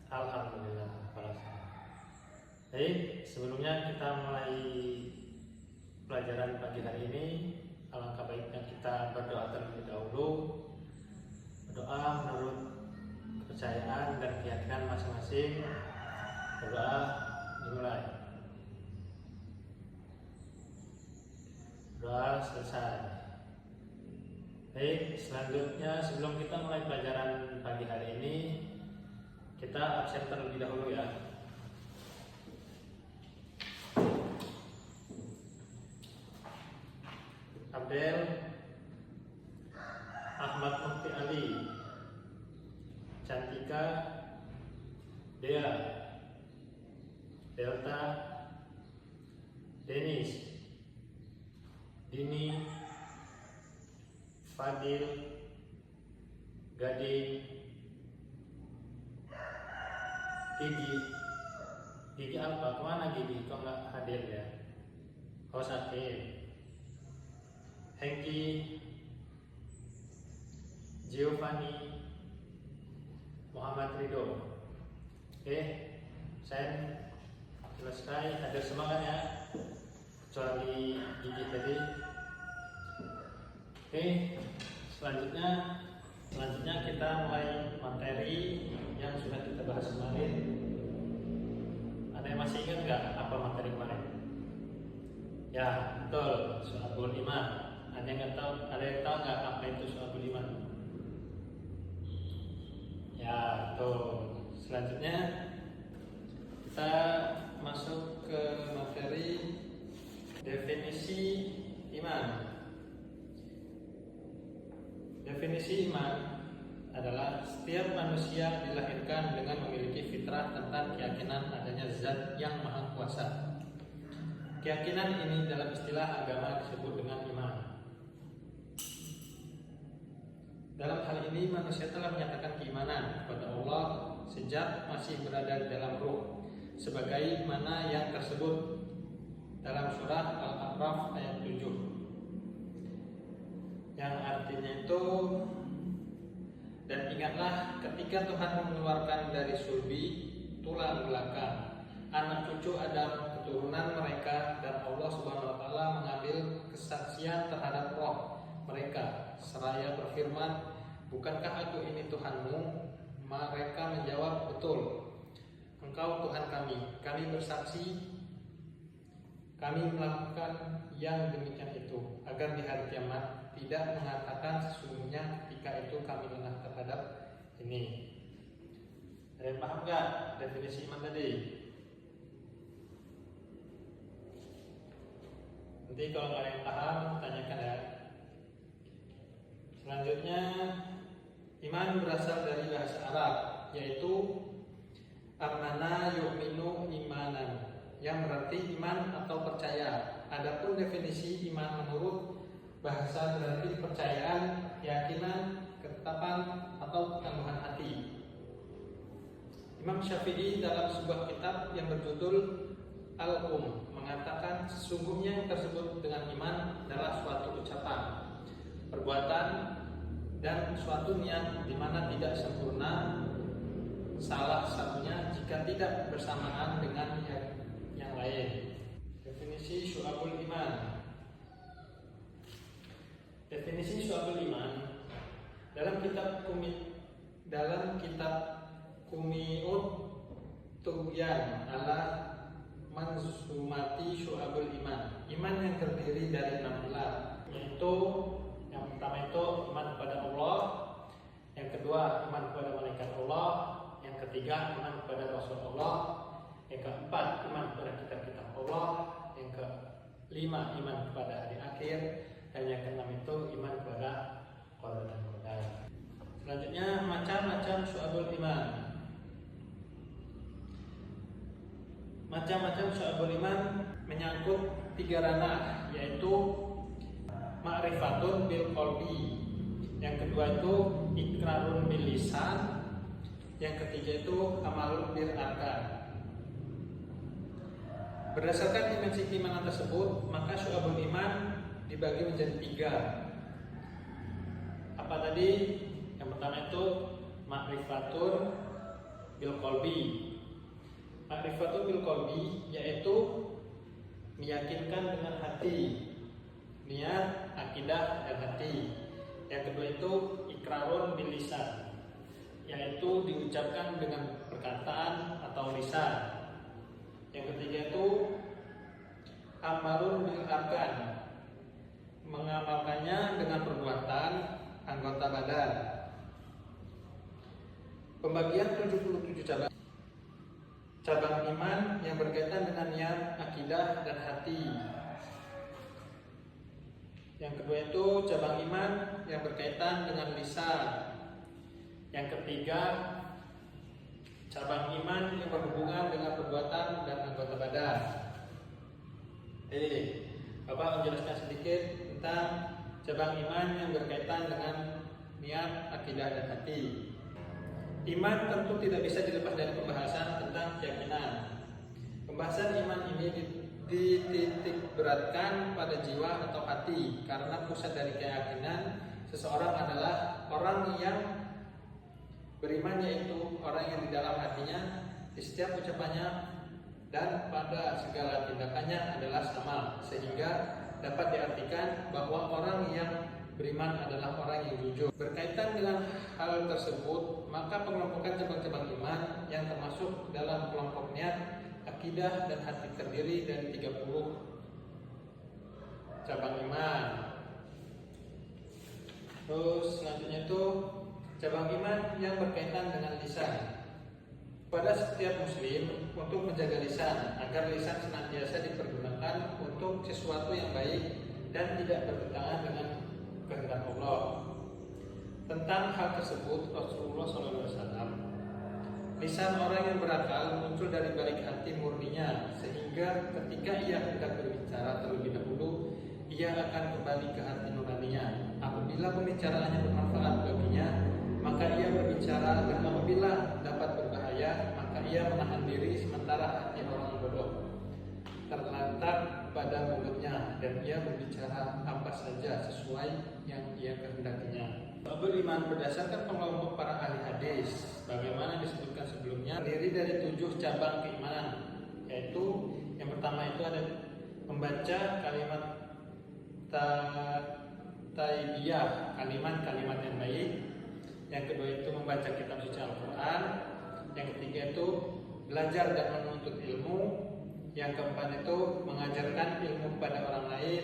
Alhamdulillah. Baik, sebelumnya kita mulai pelajaran pagi hari ini. Alangkah baiknya kita berdoa terlebih dahulu. Berdoa menurut kepercayaan dan keyakinan masing-masing. Berdoa dimulai. Doa selesai. Baik, selanjutnya sebelum kita mulai pelajaran pagi hari ini, kita absen terlebih dahulu ya. Abdel Ahmad Mukti Ali, Cantika Dea, Delta Denis, Dini, Fadil, Gading, Gigi apa? Kemana Gigi? Kok nggak hadir ya? Oh sakit. Hengki, Giovanni, Muhammad Ridho. Oke, saya selesai. Hadir semua kan ya? Kecuali Gigi tadi. Oke, selanjutnya kita mulai materi yang sudah kita bahas kemarin. Ada yang masih ingat nggak apa materi kemarin? Ya, betul, Syu'abul Iman. Ada yang tahu nggak apa itu Syu'abul Iman? Ya, betul. Selanjutnya kita masuk ke materi definisi iman. Definisi iman adalah setiap manusia dilahirkan dengan memiliki fitrah tentang keyakinan adanya zat yang maha kuasa. Keyakinan ini dalam istilah agama disebut dengan iman. Dalam hal ini manusia telah menyatakan keimanan kepada Allah sejak masih berada di dalam ruh, sebagaimana yang tersebut dalam surah Al-A'raf ayat 7. Yang artinya itu, dan ingatlah ketika Tuhan mengeluarkan dari sulbi tulang belakang anak cucu Adam keturunan mereka, dan Allah Subhanahu wa taala mengambil kesaksian terhadap roh mereka seraya berfirman, bukankah aku ini Tuhanmu? Mereka menjawab, betul, engkau Tuhan kami bersaksi kami melakukan yang demikian itu, agar di hari kiamat tidak mengatakan sesungguhnya ketika itu kami lengah terhadap ini. Ada yang paham gak definisi iman tadi? Nanti kalau nggak ada yang paham, tanyakan ya. Selanjutnya, iman berasal dari bahasa Arab, yaitu amana yu'minu imanan, yang berarti iman atau percaya. Adapun definisi iman menurut bahasa berarti kepercayaan, keyakinan, ketetapan atau ketangguhan hati. Imam Syafi'i dalam sebuah kitab yang berjudul Al-Um mengatakan sesungguhnya yang tersebut dengan iman adalah suatu ucapan, perbuatan, dan suatu niat di mana tidak sempurna salah satunya jika tidak bersamaan dengan yang lain. Definisi Syu'abul Iman. Definisi Syu'abul Iman dalam kitab Kumi'ut Tughyan ala Manzumati Syu'abul Iman. Iman yang terdiri dari 6 pilar, yaitu yang pertama itu iman kepada Allah, yang kedua iman kepada malaikat Allah, yang ketiga iman kepada Rasulullah, yang keempat iman kepada kitab-kitab Allah, yang kelima iman kepada hari akhir, dan yang keenam itu iman kepada qadar dan qadar. Selanjutnya macam-macam Syu'abul Iman. Macam-macam Syu'abul Iman menyangkut 3 ranah, yaitu ma'rifatun bil qalbi, yang kedua itu iqrarun bil lisan, yang ketiga itu amalun bil arkan. Berdasarkan dimensi keimanan tersebut, maka Syu'abul Iman dibagi menjadi 3. Apa tadi? Yang pertama itu ma'rifatun bil qalbi. Ma'rifatu bil qalbi yaitu meyakinkan dengan hati, niat, akidah dan hati. Yang kedua itu ikrarun bil lisan, yaitu diucapkan dengan perkataan atau lisan. Yang ketiga itu amarun bil arkan, mengamalkannya dengan perbuatan anggota badan. Pembagian 77 cabang iman yang berkaitan dengan niat, akidah dan hati. Yang kedua itu cabang iman yang berkaitan dengan lisan. Yang ketiga cabang iman yang berhubungan dengan perbuatan dan anggota badan. Bapak menjelaskan sedikit tentang cabang iman yang berkaitan dengan niat, akidah dan hati. Iman tentu tidak bisa dilepas dari pembahasan tentang keyakinan. Pembahasan iman ini dititik beratkan pada jiwa atau hati, karena pusat dari keyakinan seseorang adalah orang yang beriman, yaitu orang yang di dalam hatinya, di setiap ucapannya dan pada segala tindakannya adalah sama, sehingga dapat diartikan bahwa orang yang beriman adalah orang yang jujur. Berkaitan dengan hal tersebut, maka pengelompokan cabang-cabang iman yang termasuk dalam kelompok niat, akidah dan hati terdiri dari 30 cabang iman. Terus selanjutnya itu cabang iman yang berkaitan dengan lisan. Pada setiap muslim untuk menjaga lisan, agar lisan senantiasa dipergunakan untuk sesuatu yang baik dan tidak bertentangan dengan kehendak Allah. Tentang hal tersebut Rasulullah SAW, lisan orang yang berakal muncul dari balik hati murninya, sehingga ketika ia hendak berbicara terlebih dahulu, ia akan kembali ke hati nuraninya. Apabila pembicaraannya bermanfaat baginya, maka ia berbicara, dan apabila dapat berbahaya, maka ia menahan diri, sementara hati orang bodoh terlantar pada mulutnya, dan ia berbicara apa saja sesuai yang ia kehendakinya. Beriman berdasarkan pengelompok para ahli hadis, bagaimana disebutkan sebelumnya, terdiri dari 7 cabang keimanan, yaitu yang pertama itu ada membaca kalimat taibiyah, kalimat-kalimat yang baik. Yang kedua itu membaca kitab suci Al-Quran. Yang ketiga itu belajar dan menuntut ilmu. Yang keempat itu mengajarkan ilmu kepada orang lain.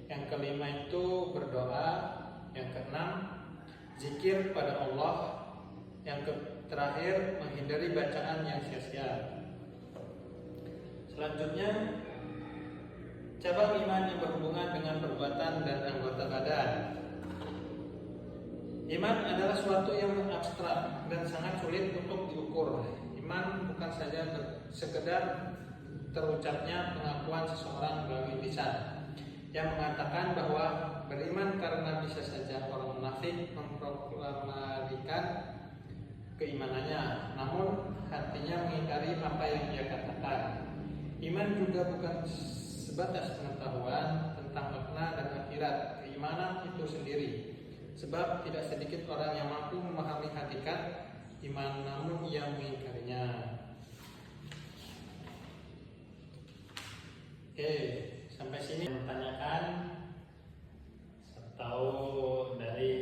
Yang kelima itu berdoa. Yang keenam zikir pada Allah. Yang terakhir menghindari bacaan yang sia-sia. Selanjutnya cabang iman yang berhubungan dengan perbuatan dan anggota badan. Iman adalah suatu yang abstrak dan sangat sulit untuk diukur. Iman bukan saja sekedar terucapnya pengakuan seseorang melalui lisan yang mengatakan bahwa beriman, karena bisa saja orang munafik memproklamasikan keimanannya, namun hatinya mengingkari apa yang ia katakan. Iman juga bukan sebatas pengetahuan tentang makna dan akhirat keimanan itu sendiri, sebab tidak sedikit orang yang mampu memahami hakikat iman namun ia mengingkarinya. Oke, sampai sini menanyakan atau dari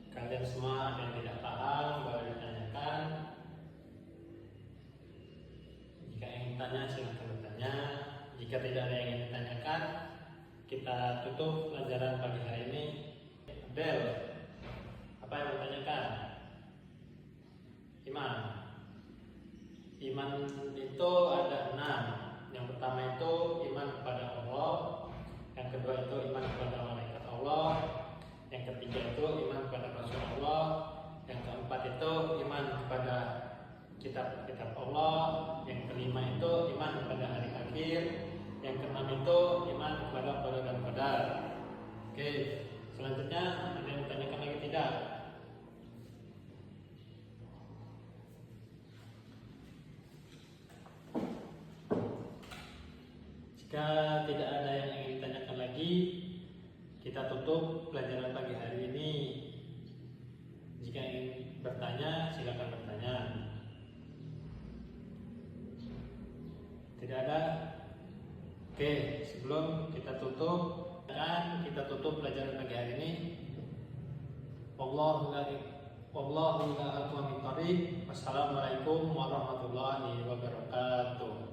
kalian semua ada yang tidak paham boleh ditanyakan. Jika ingin tanya silakan bertanya. Jika tidak ada yang ingin ditanyakan, kita tutup pelajaran pagi hari ini. Abel, apa yang ditanyakan? Iman itu ada 6. Yang pertama itu iman kepada Allah. Yang kedua itu iman kepada malaikat Allah. Yang ketiga itu iman kepada Rasulullah. Yang keempat itu iman kepada kitab-kitab Allah. Yang kelima itu iman kepada hari akhir. Yang keenam itu iman kepada qada dan qadar. Oke, selanjutnya ada yang ditanyakan lagi tidak? Jika tidak ada yang ingin ditanyakan lagi, kita tutup pelajaran pagi hari ini. Jika ingin bertanya, silakan bertanya. Oke, sebelum kita tutup pelajaran pagi hari ini. Wallahu la aqwa min thariq. Wassalamualaikum warahmatullahi wabarakatuh.